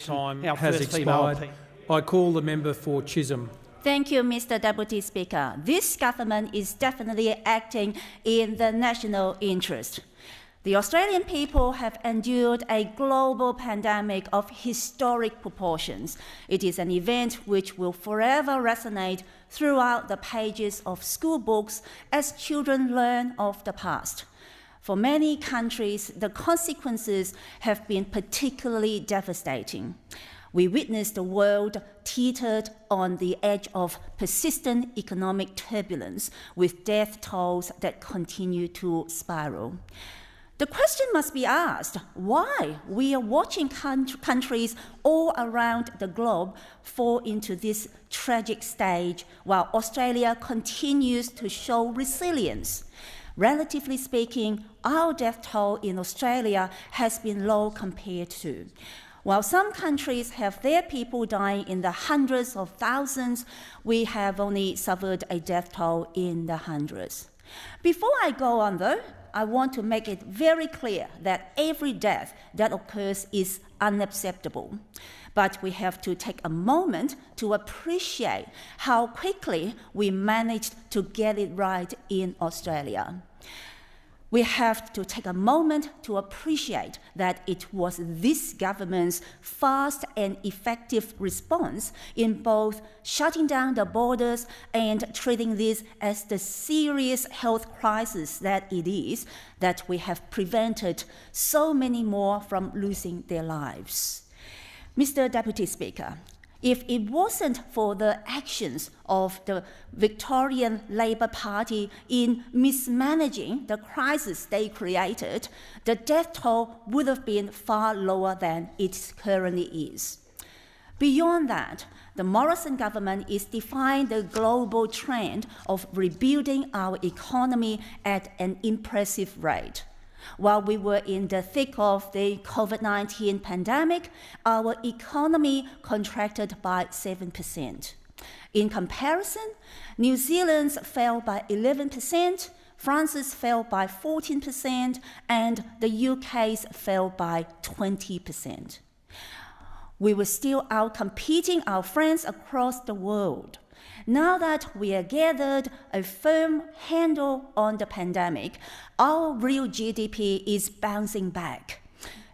Time has expired. I call the member for Chisholm. Thank you, Mr. Deputy Speaker. This government is definitely acting in the national interest. The Australian people have endured a global pandemic of historic proportions. It is an event which will forever resonate throughout the pages of school books as children learn of the past. For many countries, the consequences have been particularly devastating. We witnessed the world teetered on the edge of persistent economic turbulence, with death tolls that continue to spiral. The question must be asked why we are watching countries all around the globe fall into this tragic stage while Australia continues to show resilience. Relatively speaking, our death toll in Australia has been low compared to. While some countries have their people dying in the hundreds of thousands, we have only suffered a death toll in the hundreds. Before I go on though, I want to make it very clear that every death that occurs is unacceptable. But we have to take a moment to appreciate how quickly we managed to get it right in Australia. We have to take a moment to appreciate that it was this government's fast and effective response in both shutting down the borders and treating this as the serious health crisis that it is, that we have prevented so many more from losing their lives. Mr. Deputy Speaker, if it wasn't for the actions of the Victorian Labor Party in mismanaging the crisis they created, the death toll would have been far lower than it currently is. Beyond that, the Morrison government is defying the global trend of rebuilding our economy at an impressive rate. While we were in the thick of the COVID-19 pandemic, our economy contracted by 7%. In comparison, New Zealand's fell by 11%, France's fell by 14%, and the UK's fell by 20%. We were still out-competing our friends across the world. Now that we are gathered a firm handle on the pandemic, our real GDP is bouncing back.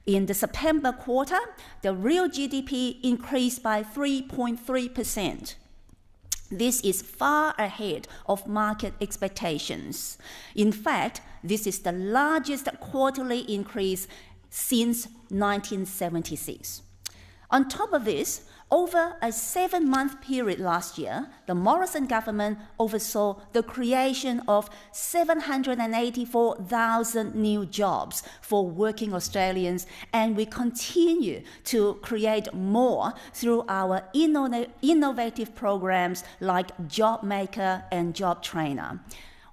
In the September quarter, the real GDP increased by 3.3%. This is far ahead of market expectations. In fact, this is the largest quarterly increase since 1976. On top of this, over a 7-month period last year, the Morrison government oversaw the creation of 784,000 new jobs for working Australians, and we continue to create more through our innovative programs like JobMaker and Job Trainer.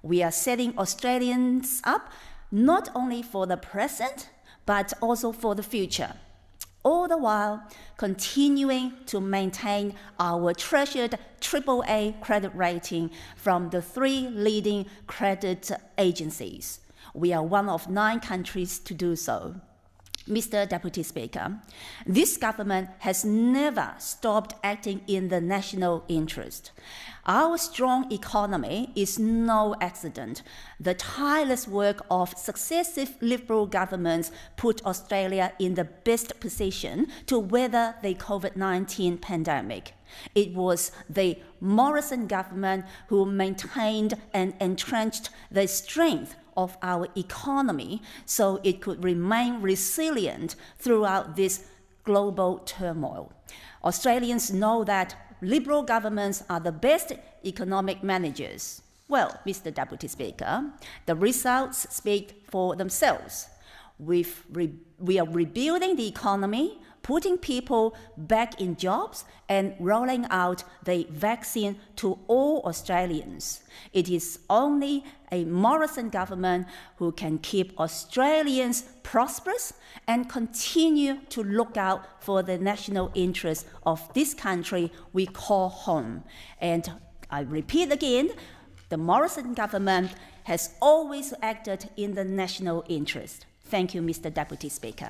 We are setting Australians up not only for the present, but also for the future, all the while continuing to maintain our treasured AAA credit rating from the 3 leading credit agencies. We are one of 9 countries to do so. Mr. Deputy Speaker, this government has never stopped acting in the national interest. Our strong economy is no accident. The tireless work of successive Liberal governments put Australia in the best position to weather the COVID-19 pandemic. It was the Morrison government who maintained and entrenched the strength of our economy so it could remain resilient throughout this global turmoil. Australians know that Liberal governments are the best economic managers. Well, Mr. Deputy Speaker, the results speak for themselves. We are rebuilding the economy, putting people back in jobs, and rolling out the vaccine to all Australians. It is only a Morrison government who can keep Australians prosperous and continue to look out for the national interest of this country we call home. And I repeat again, the Morrison government has always acted in the national interest. Thank you, Mr. Deputy Speaker.